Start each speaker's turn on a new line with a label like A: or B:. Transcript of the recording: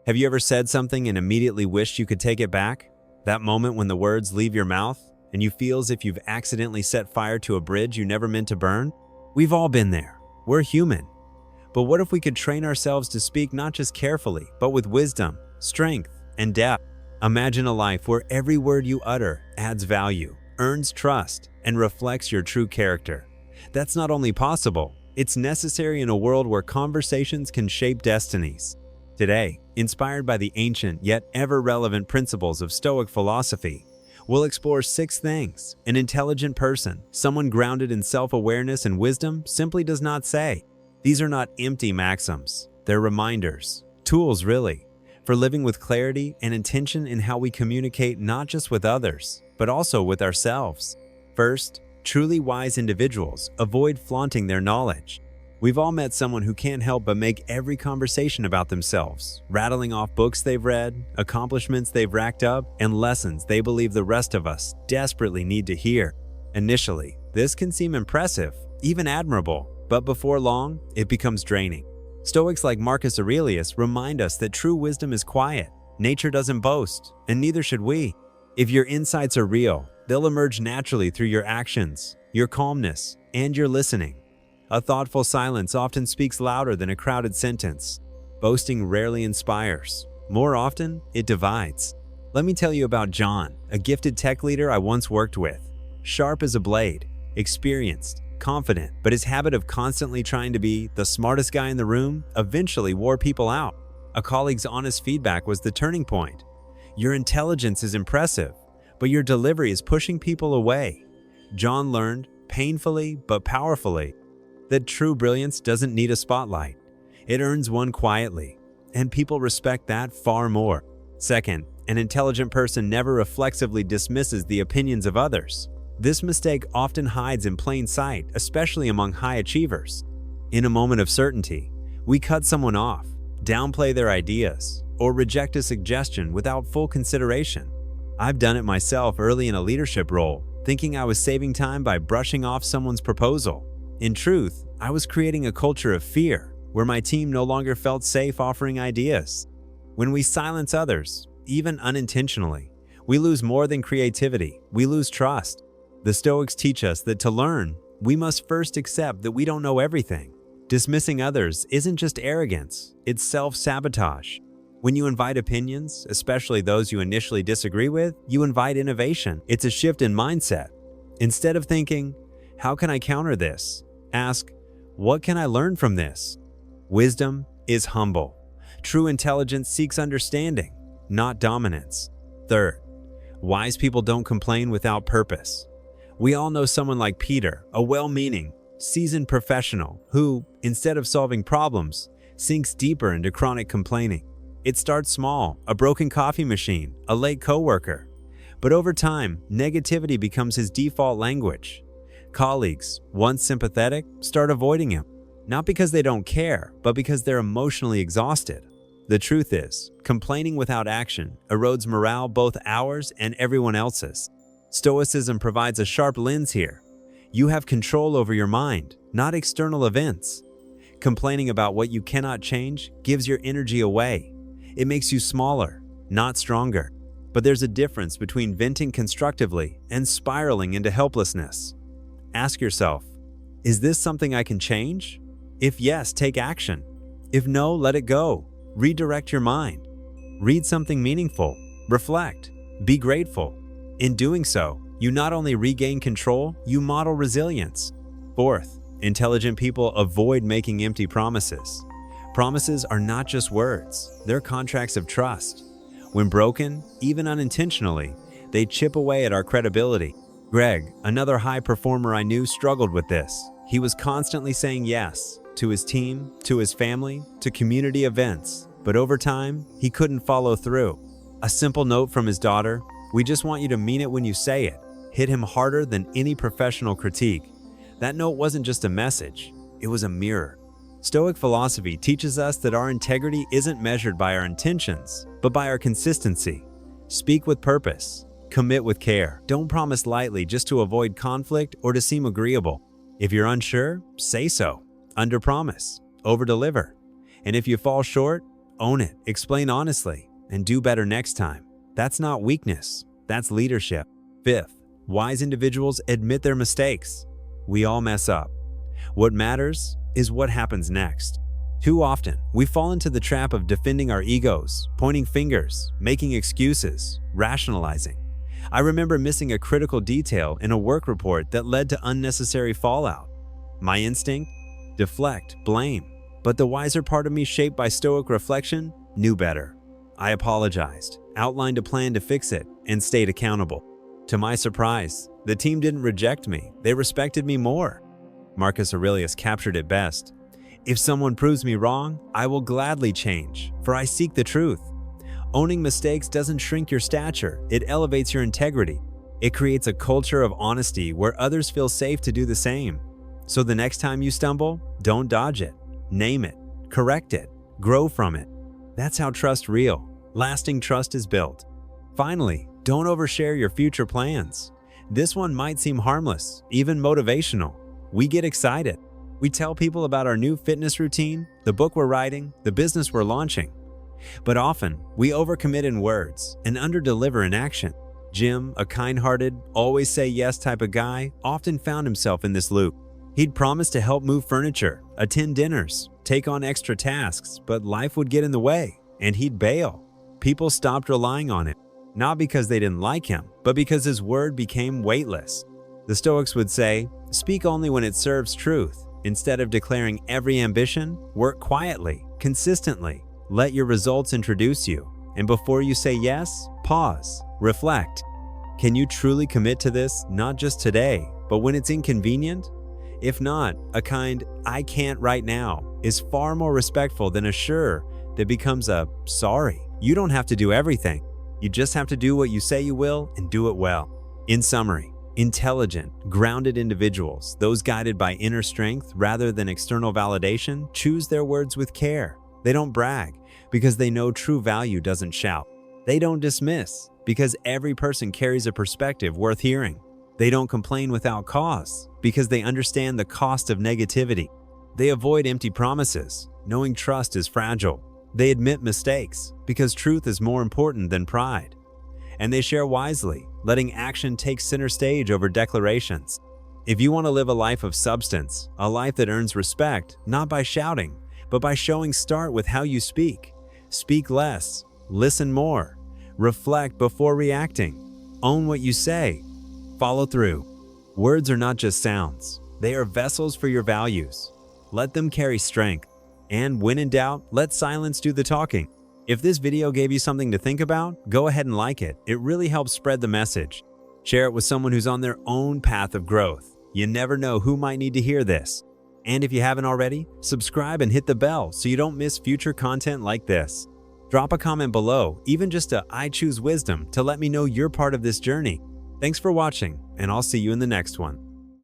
A: Have you ever said something and immediately wished you could take it back? That moment when the words leave your mouth and you feel as if you've accidentally set fire to a bridge you never meant to burn? We've all been there. We're human. But what if we could train ourselves to speak not just carefully, but with wisdom, strength, and depth? Imagine a life where every word you utter adds value, earns trust, and reflects your true character. That's not only possible, it's necessary in a world where conversations can shape destinies. Today, inspired by the ancient yet ever-relevant principles of Stoic philosophy, we'll explore 6 things an intelligent person, someone grounded in self-awareness and wisdom, simply does not say. These are not empty maxims. They're reminders, tools really, for living with clarity and intention in how we communicate not just with others, but also with ourselves. First, truly wise individuals avoid flaunting their knowledge. We've all met someone who can't help but make every conversation about themselves, rattling off books they've read, accomplishments they've racked up, and lessons they believe the rest of us desperately need to hear. Initially, this can seem impressive, even admirable, but before long, it becomes draining. Stoics like Marcus Aurelius remind us that true wisdom is quiet. Nature doesn't boast, and neither should we. If your insights are real, they'll emerge naturally through your actions, your calmness, and your listening. A thoughtful silence often speaks louder than a crowded sentence. Boasting rarely inspires. More often, it divides. Let me tell you about John, a gifted tech leader I once worked with. Sharp as a blade, experienced, confident, but his habit of constantly trying to be the smartest guy in the room eventually wore people out. A colleague's honest feedback was the turning point. Your intelligence is impressive, but your delivery is pushing people away. John learned, painfully but powerfully, that true brilliance doesn't need a spotlight. It earns one quietly, and people respect that far more. Second, an intelligent person never reflexively dismisses the opinions of others. This mistake often hides in plain sight, especially among high achievers. In a moment of certainty, we cut someone off, downplay their ideas, or reject a suggestion without full consideration. I've done it myself early in a leadership role, thinking I was saving time by brushing off someone's proposal. In truth, I was creating a culture of fear, where my team no longer felt safe offering ideas. When we silence others, even unintentionally, we lose more than creativity, we lose trust. The Stoics teach us that to learn, we must first accept that we don't know everything. Dismissing others isn't just arrogance, it's self-sabotage. When you invite opinions, especially those you initially disagree with, you invite innovation. It's a shift in mindset. Instead of thinking, how can I counter this? Ask, what can I learn from this? Wisdom is humble. True intelligence seeks understanding, not dominance. Third, wise people don't complain without purpose. We all know someone like Peter, a well-meaning, seasoned professional who, instead of solving problems, sinks deeper into chronic complaining. It starts small, a broken coffee machine, a late coworker. But over time, negativity becomes his default language. Colleagues, once sympathetic, start avoiding him, not because they don't care, but because they're emotionally exhausted. The truth is, complaining without action erodes morale, both ours and everyone else's. Stoicism provides a sharp lens here. You have control over your mind, not external events. Complaining about what you cannot change gives your energy away. It makes you smaller, not stronger. But there's a difference between venting constructively and spiraling into helplessness. Ask yourself, is this something I can change? If yes, take action. If no, let it go. Redirect your mind. Read something meaningful. Reflect. Be grateful. In doing so, you not only regain control, you model resilience. Fourth, intelligent people avoid making empty promises. Promises are not just words, they're contracts of trust. When broken, even unintentionally, they chip away at our credibility. Greg, another high performer I knew, struggled with this. He was constantly saying yes to his team, to his family, to community events, but over time, he couldn't follow through. A simple note from his daughter, "We just want you to mean it when you say it," hit him harder than any professional critique. That note wasn't just a message, it was a mirror. Stoic philosophy teaches us that our integrity isn't measured by our intentions, but by our consistency. Speak with purpose. Commit with care. Don't promise lightly just to avoid conflict or to seem agreeable. If you're unsure, say so. Underpromise. Overdeliver. And if you fall short, Own it, explain honestly, and do better next time. That's not weakness, that's leadership. Fifth, wise individuals admit their mistakes. We all mess up. What matters is what happens next. Too often, we fall into the trap of defending our egos, pointing fingers, making excuses, rationalizing. I remember missing a critical detail in a work report that led to unnecessary fallout. My instinct? Deflect, blame. But the wiser part of me, shaped by Stoic reflection, knew better. I apologized, outlined a plan to fix it, and stayed accountable. To my surprise, the team didn't reject me, they respected me more. Marcus Aurelius captured it best. If someone proves me wrong, I will gladly change, for I seek the truth. Owning mistakes doesn't shrink your stature, it elevates your integrity. It creates a culture of honesty where others feel safe to do the same. So the next time you stumble, don't dodge it. Name it, correct it, grow from it. That's how lasting trust is built. Finally, don't overshare your future plans. This one might seem harmless, even motivational. We get excited. We tell people about our new fitness routine, the book we're writing, the business we're launching. But often, we overcommit in words and underdeliver in action. Jim, a kind-hearted, always say yes type of guy, often found himself in this loop. He'd promise to help move furniture, attend dinners, take on extra tasks, but life would get in the way, and he'd bail. People stopped relying on him, not because they didn't like him, but because his word became weightless. The Stoics would say, speak only when it serves truth. Instead of declaring every ambition, work quietly, consistently. Let your results introduce you. And before you say yes, pause, reflect. Can you truly commit to this, not just today, but when it's inconvenient? If not, a kind, I can't right now, is far more respectful than a sure that becomes a sorry. You don't have to do everything. You just have to do what you say you will and do it well. In summary, intelligent, grounded individuals, those guided by inner strength rather than external validation, choose their words with care. They don't brag because they know true value doesn't shout. They don't dismiss because every person carries a perspective worth hearing. They don't complain without cause because they understand the cost of negativity. They avoid empty promises, knowing trust is fragile. They admit mistakes because truth is more important than pride. And they share wisely, letting action take center stage over declarations. If you want to live a life of substance, a life that earns respect, not by shouting, but by showing, start with how you speak. Speak less, listen more, reflect before reacting, own what you say, follow through. Words are not just sounds, they are vessels for your values. Let them carry strength. And when in doubt, let silence do the talking. If this video gave you something to think about, go ahead and like it. It really helps spread the message. Share it with someone who's on their own path of growth. You never know who might need to hear this. And if you haven't already, subscribe and hit the bell so you don't miss future content like this. Drop a comment below, even just a I choose wisdom, to let me know you're part of this journey. Thanks for watching, and I'll see you in the next one.